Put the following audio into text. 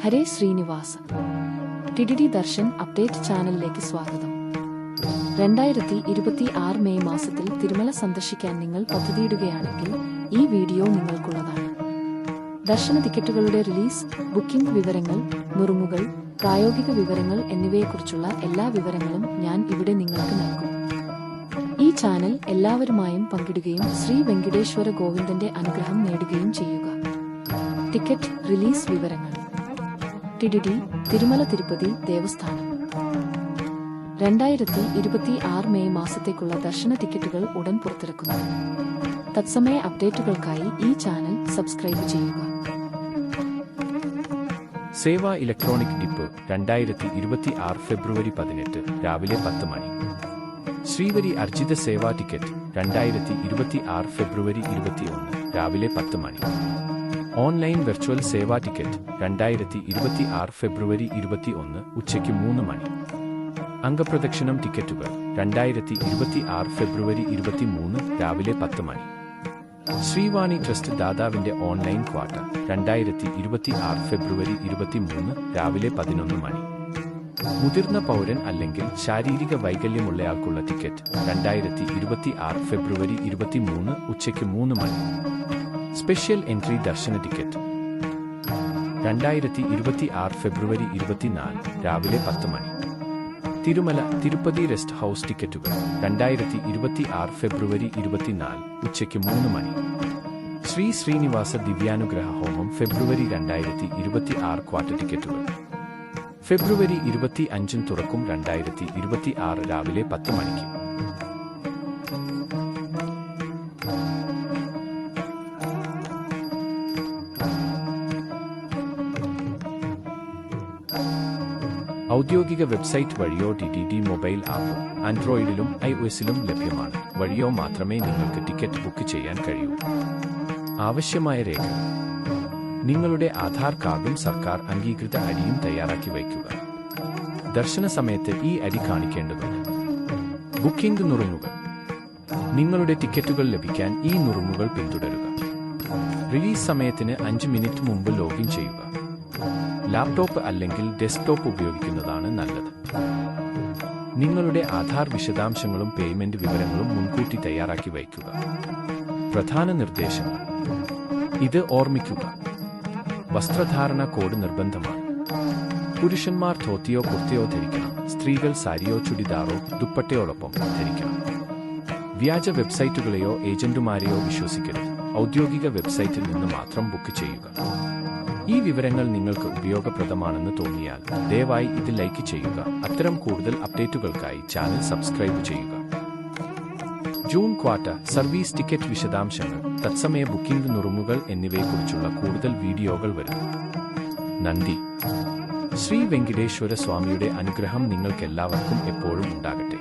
ഹരേ Srinivas. ടിഡിഡി Darshan update ചാനലിലേക്ക് സ്വാഗതം. 2026 May മാസത്തിൽ തിരുമല സന്ദർശിക്കാൻ നിങ്ങൾ പദ്ധതിയിടുകയാണെങ്കിൽ ഈ വീഡിയോ നിങ്ങൾക്കുള്ളതാണ്. ദർശന ടിക്കറ്റുകളുടെ റിലീസ്, ബുക്കിംഗ് വിവരങ്ങൾ, നുറുങ്ങുകൾ, പ്രായോഗിക വിവരങ്ങൾ എന്നിവയെക്കുറിച്ചുള്ള എല്ലാ വിവരങ്ങളും ഞാൻ ഇവിടെ നിങ്ങൾക്ക് നൽകും. ഈ ചാനൽ എല്ലാവരുമായും പങ്കിടുകയും ശ്രീ വെങ്കിടേശ്വര ഗോവിന്ദന്റെ അനുഗ്രഹം നേടുകയും ചെയ്യുക. ടിക്കറ്റ് റിലീസ് വിവരങ്ങൾ. ടിഡിഡി തിരുമല തിരുപ്പതി ദേവസ്ഥാനം 2026 മെയ് മാസത്തേക്കുള്ള ദർശന ടിക്കറ്റുകൾ ഉടൻ പുറത്തിറക്കുന്നു. തത്സമയ അപ്ഡേറ്റുകൾക്കായി ഈ ചാനൽ സബ്സ്ക്രൈബ് ചെയ്യുക. സേവ ഇലക്ട്രോണിക് ഡിപ്പ് 2026 ഫെബ്രുവരി 18 രാവിലെ 10 മണി. ശ്രീവരി അർജിത സേവാ ടിക്കറ്റ് 2026 ഫെബ്രുവരി 21 രാവിലെ 10 മണി. ഓൺലൈൻ വെർച്വൽ സേവാ ടിക്കറ്റ് 2026 ഫെബ്രുവരി 21 ഉച്ചയ്ക്ക് 3 മണി. അംഗപ്രദക്ഷിണം ടിക്കറ്റുകൾ 2026 ഫെബ്രുവരി 23 രാവിലെ 10 മണി. ശ്രീവാണി ട്രസ്റ്റ് ദാതാവിന്റെ ഓൺലൈൻ ക്വാട്ട 2026 ഫെബ്രുവരി 23 രാവിലെ 11 മണി. മുതിർന്ന പൗരൻ അല്ലെങ്കിൽ ശാരീരിക വൈകല്യമുള്ളയാൾക്കുള്ള ടിക്കറ്റ് 2026 ഫെബ്രുവരി 23 ഉച്ചയ്ക്ക് 3 മണി. സ്പെഷ്യൽ എൻട്രി ദർശന ടിക്കറ്റ് 2026 ഫെബ്രുവരി 24 രാവിലെ 10 മണി. തിരുമല തിരുപ്പതി റെസ്റ്റ് ഹൗസ് ടിക്കറ്റുകൾ 2026 ഫെബ്രുവരി 24 ഉച്ചയ്ക്ക് 3 മണി. ശ്രീ ശ്രീനിവാസ ദിവ്യാനുഗ്രഹ ഹോമം ഫെബ്രുവരി 2026 ക്വാർട്ടർ ടിക്കറ്റുകൾ ഫെബ്രുവരി 25 തുറക്കും 2026 രാവിലെ 10 മണിക്ക്. ഔദ്യോഗിക വെബ്സൈറ്റ് വഴിയോ ടിഡിഡി മൊബൈൽ ആപ്പ് ആൻഡ്രോയിഡിലും iOSലും ലഭ്യമാണ്. വഴിയോ മാത്രമേ നിങ്ങൾക്ക് ടിക്കറ്റ് ബുക്ക് ചെയ്യാൻ കഴിയൂ. ആവശ്യമായ രേഖ: നിങ്ങളുടെ ആധാർ കാർഡും സർക്കാർ അംഗീകൃത ഐഡിയും തയ്യാറാക്കി വയ്ക്കുക. ദർശന സമയത്ത് ഈ ഐഡി കാണിക്കേണ്ടതുണ്ട്. ബുക്കിംഗ് നുറുങ്ങുകൾ: നിങ്ങളുടെ ടിക്കറ്റുകൾ ലഭിക്കാൻ ഈ നുറുങ്ങുകൾ പിന്തുടരുക. റിലീസ് സമയത്തിന് 5 മിനിറ്റ് മുമ്പ് ലോഗിൻ ചെയ്യുക. ലാപ്ടോപ്പ് അല്ലെങ്കിൽ ഡെസ്ക്ടോപ്പ് ഉപയോഗിക്കുന്നതാണ് നല്ലത്. നിങ്ങളുടെ ആധാർ വിശദാംശങ്ങളും പേയ്മെന്റ് വിവരങ്ങളും മുൻകൂട്ടി തയ്യാറാക്കി വയ്ക്കുക. പ്രധാന നിർദ്ദേശങ്ങൾ: ഇത് ഓർമ്മിക്കുക. വസ്ത്രധാരണ കോഡ് നിർബന്ധമാണ്. പുരുഷന്മാർ ധോത്തിയോ കുർത്തയോ ധരിക്കണം. സ്ത്രീകൾ സാരിയോ ചുടിദാറോ ദുപ്പട്ടയോടൊപ്പം ധരിക്കണം. വ്യാജ വെബ്സൈറ്റുകളെയോ ഏജന്റുമാരെയോ വിശ്വസിക്കരുത്. ഔദ്യോഗിക വെബ്സൈറ്റിൽ നിന്ന് മാത്രം ബുക്ക് ചെയ്യുക. ഈ വിവരങ്ങൾ നിങ്ങൾക്ക് ഉപയോഗപ്രദമാണെന്ന് തോന്നിയാൽ ദയവായി ഇത് ലൈക്ക് ചെയ്യുക. അത്തരം കൂടുതൽ അപ്ഡേറ്റുകൾക്കായി ചാനൽ സബ്സ്ക്രൈബ് ചെയ്യുക. ജൂൺ ക്വാർട്ടർ സർവീസ് ടിക്കറ്റ് വിശദാംശങ്ങൾ, തത്സമയ ബുക്കിംഗ് നുറുങ്ങുകൾ എന്നിവയെക്കുറിച്ചുള്ള കൂടുതൽ വീഡിയോകൾ വരും. നന്ദി. ശ്രീ വെങ്കിടേശ്വര സ്വാമിയുടെ അനുഗ്രഹം നിങ്ങൾക്കെല്ലാവർക്കും എപ്പോഴും ഉണ്ടാകട്ടെ.